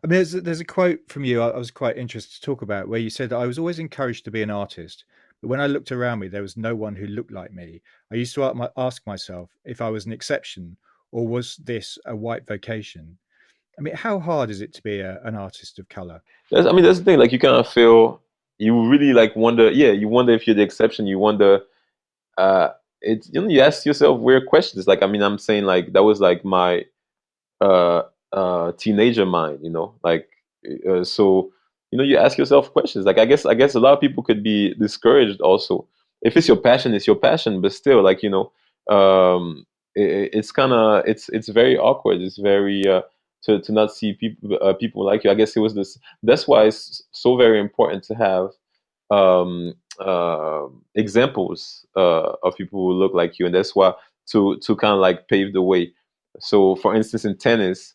I mean, there's a quote from you I was quite interested to talk about where you said that I was always encouraged to be an artist, but when I looked around me, there was no one who looked like me. I used to ask myself if I was an exception or was this a white vocation? I mean, how hard is it to be an artist of color? I mean, that's the thing. Like, you kind of feel, you really like wonder. Yeah, you wonder if you're the exception. You wonder. Uh, you ask yourself weird questions. Like, I mean, I'm saying like that was like my uh teenager mind, like so you ask yourself questions. Like I guess a lot of people could be discouraged also. If it's your passion, it's your passion, but still, like, it's kind of, it's very awkward. It's very to not see people like you. I guess it was this. That's why it's so very important to have examples of people who look like you, and that's why to kind of like pave the way. So, for instance, in tennis,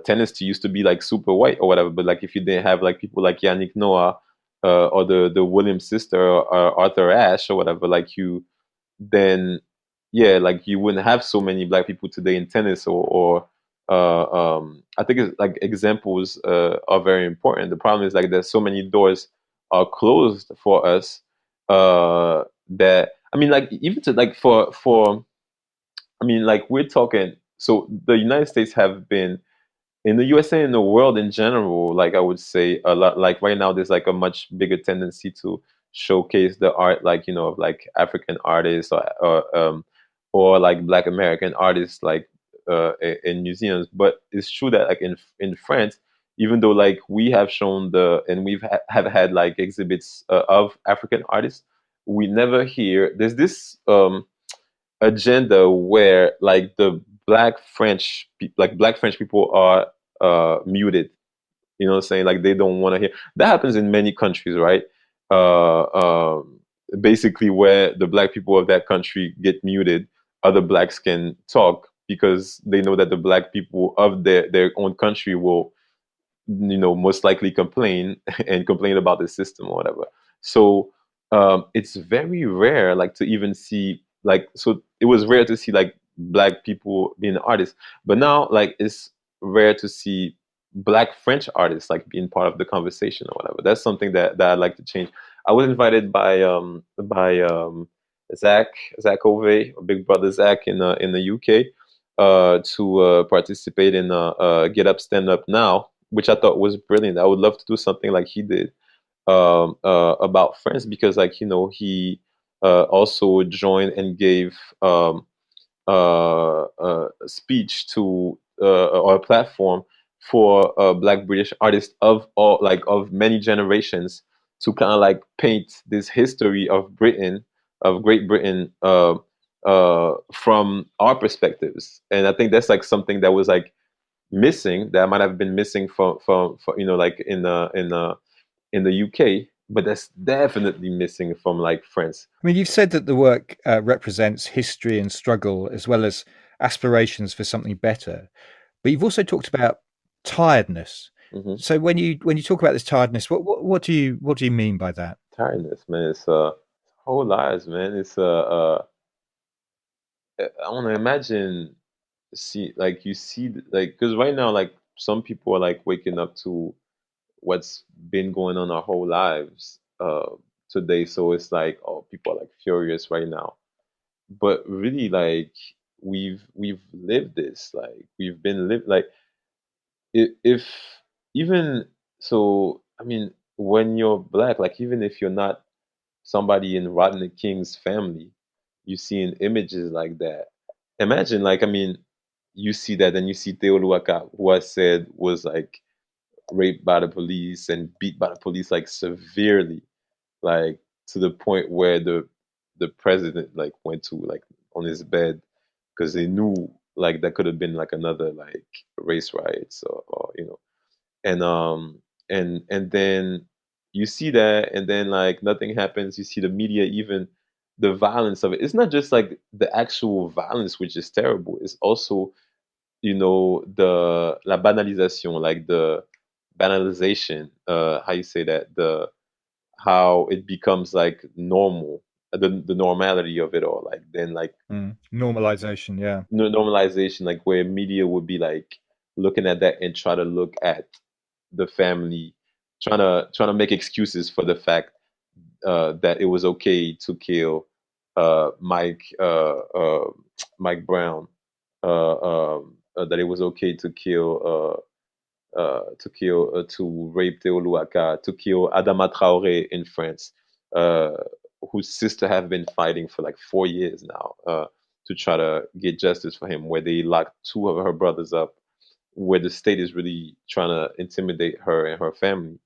tennis used to be like super white or whatever, but like if you didn't have like people like Yannick Noah or the Williams sister, or Arthur Ashe or whatever, like you, then yeah, like you wouldn't have so many black people today in tennis, or I think it's like examples are very important. The problem is like there's so many doors are closed for us, that I mean, like even to like for I mean, like we're talking. So the United States have been, in the USA and the world in general, like I would say a lot. Like right now, there's like a much bigger tendency to showcase the art, like of like African artists, or like Black American artists, like in museums. But it's true that like in France, even though like we have shown and have had like exhibits of African artists, we never hear there's this agenda where like the black French people are muted. You know what I'm saying? Like they don't want to hear. That happens in many countries, right? Uh, um, Basically, where the black people of that country get muted, other blacks can talk because they know that the black people of their own country will, most likely complain and complain about the system or whatever. So it's very rare, like to even see, like, so it was rare to see like black people being artists, but now like it's rare to see black French artists like being part of the conversation or whatever. That's something that I'd like to change. I was invited by Zach Zach Ove, Big Brother Zach in the UK, to participate in Get Up Stand Up Now, which I thought was brilliant. I would love to do something like he did, about France, because like he also joined and gave a speech to or a platform for Black British artists of all, like of many generations, to kind of like paint this history of Britain, of Great Britain, from our perspectives. And I think that's like something that was like missing, that might have been missing from like in the UK, but that's definitely missing from like France. I mean, you've said that the work represents history and struggle as well as aspirations for something better, but you've also talked about tiredness. Hmm. So when you talk about this tiredness, what do you mean by that? Tiredness, man. It's whole lives, man. It's I want to imagine see like you see like because right now like some people are like waking up to what's been going on our whole lives today. So it's like, oh, people are like furious right now. But really, like we've lived this. Like we've been lived. Like if even so, I mean, when you're black, like even if you're not somebody in Rodney King's family, you see in images like that. Imagine, like, I mean, you see that, and you see Teoluaka, who I said was like raped by the police and beat by the police like severely, like to the point where the president like went to like on his bed because they knew like that could have been like another like race riots or and and then you see that and then like nothing happens. You see the media, even the violence of it. It's not just like the actual violence, which is terrible. It's also the la banalisation, like the banalization, how you say that, the how it becomes like normal, the normality of it all, like then like Normalization, yeah. normalization, like where media would be like looking at that and try to look at the family, trying to make excuses for the fact that it was okay to kill Mike Brown, that it was okay to rape Teoluaka, to kill Adama Traore in France, uh, whose sister have been fighting for like 4 years now to try to get justice for him, where they locked two of her brothers up, where the state is really trying to intimidate her and her family.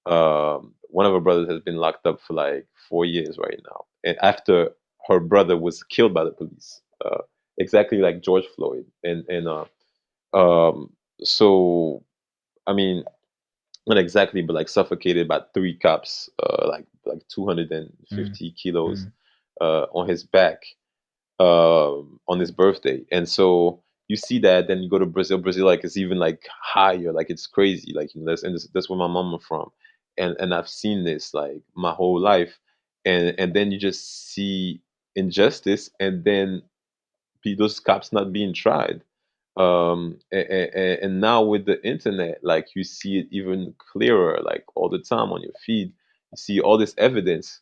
One of her brothers has been locked up for like 4 years right now, and after her brother was killed by the police, exactly like George Floyd, and um, so I mean, not exactly, but like suffocated by three cops, like Mm, 250 kilos mm, on his back on his birthday. And so you see that, then you go to Brazil. Brazil like is even like higher, like it's crazy. Like that's where my mama from, and I've seen this like my whole life, and then you just see injustice, and then those cops not being tried. And now with the internet, like you see it even clearer, like all the time on your feed, you see all this evidence,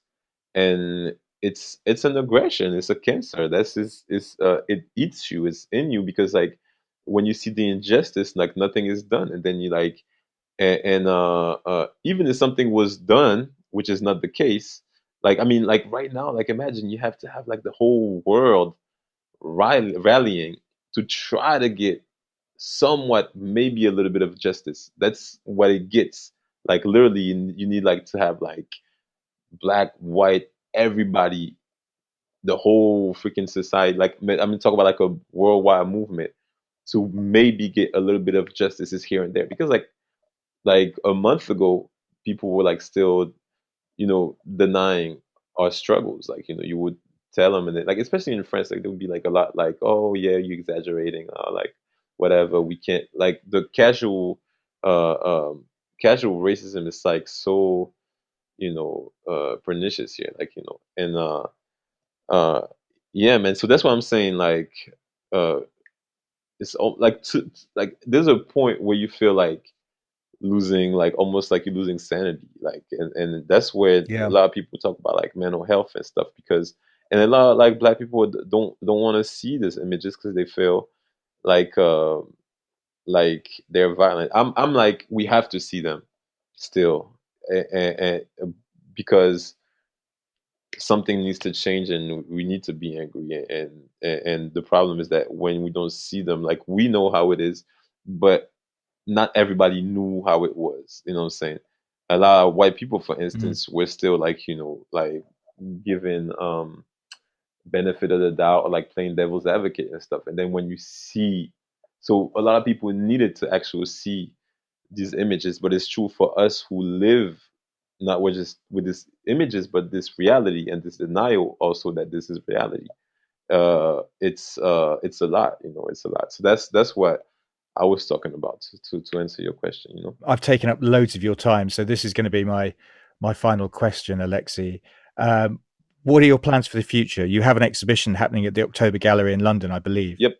and it's an aggression, it's a cancer. It eats you, it's in you, because like when you see the injustice, like nothing is done, and then you like, and even if something was done, which is not the case, like I mean, like right now, like imagine you have to have like the whole world rallying to try to get somewhat, maybe a little bit of justice. That's what it gets. Like literally, you need like to have like black, white, everybody, the whole freaking society. Like man, I'm talking about like a worldwide movement to maybe get a little bit of justices here and there. Because like a month ago, people were like still denying our struggles. Like, you would tell them, and then, like, especially in France, like, there would be like a lot, like, oh yeah, you exaggerating, or like, whatever. We can't, like, the casual racism is like so, pernicious here, like, and uh, yeah, man. So that's what I'm saying. Like, uh, like, like, there's a point where you feel like losing, like almost like you're losing sanity, like, and that's where a yeah. lot of people talk about like mental health and stuff, because and a lot of like black people don't want to see these images because they feel like they're violent. I'm like, we have to see them still, and because something needs to change, and we need to be angry, and the problem is that when we don't see them, like, we know how it is, but not everybody knew how it was. You know what I'm saying? A lot of white people, for Mm, instance, were still like, like given benefit of the doubt, or like playing devil's advocate and stuff. And then when you see, so a lot of people needed to actually see these images, but it's true for us who live not with just with these images, but this reality and this denial also that this is reality. It's a lot, it's a lot. So that's what. I was talking about to answer your question. I've taken up loads of your time, so this is going to be my final question, Alexi. What are your plans for the future? You have an exhibition happening at the October Gallery in London, I believe. Yep.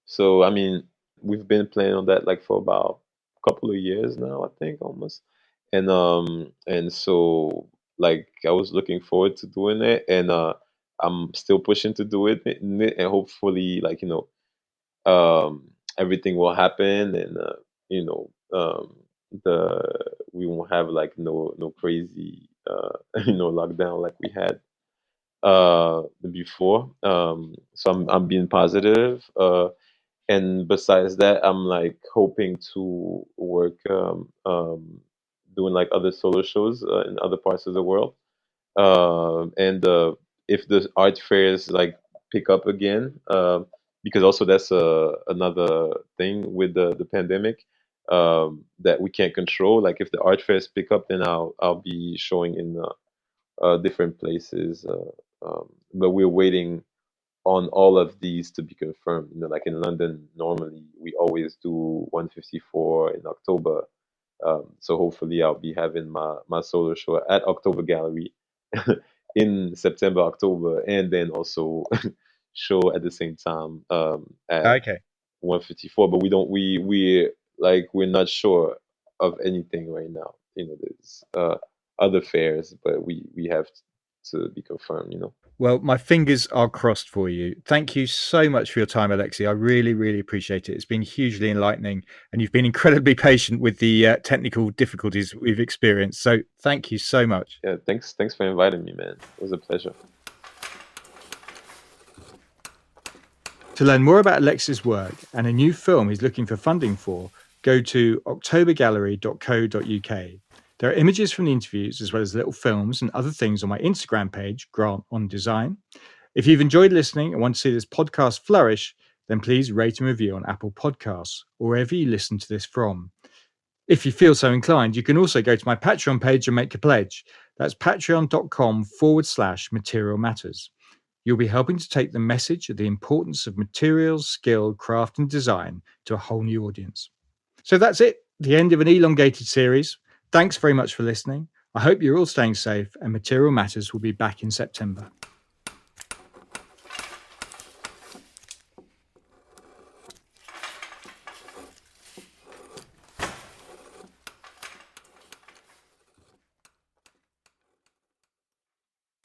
So I mean, we've been playing on that like for about a couple of years now, I think almost. And so like I was looking forward to doing it, and I'm still pushing to do it, and hopefully like everything will happen, and you know the we won't have like no crazy lockdown like we had before. So I'm being positive. And besides that, I'm like hoping to work doing like other solo shows in other parts of the world. And if the art fairs like pick up again, because also that's another thing with the pandemic that we can't control. Like if the art fairs pick up, then I'll be showing in different places. But we're waiting on all of these to be confirmed. Like in London, normally we always do 154 in October. So hopefully I'll be having my solo show at October Gallery in September, October, and then also show at the same time at Okay. 154. But we're not sure of anything right now. There's other fairs, but we have to be confirmed. Well, my fingers are crossed for you. Thank you so much for your time, Alexi. I really, really appreciate it. It's been hugely enlightening, and you've been incredibly patient with the technical difficulties we've experienced. So thank you so much. Yeah, thanks for inviting me, man. It was a pleasure. To learn more about Alexis' work and a new film he's looking for funding for, go to octobergallery.co.uk. There are images from the interviews as well as little films and other things on my Instagram page, Grant on Design. If you've enjoyed listening and want to see this podcast flourish, then please rate and review on Apple Podcasts or wherever you listen to this from. If you feel so inclined, you can also go to my Patreon page and make a pledge. That's patreon.com/material matters. You'll be helping to take the message of the importance of materials, skill, craft, and design to a whole new audience. So that's it, the end of an elongated series. Thanks very much for listening. I hope you're all staying safe, and Material Matters will be back in September.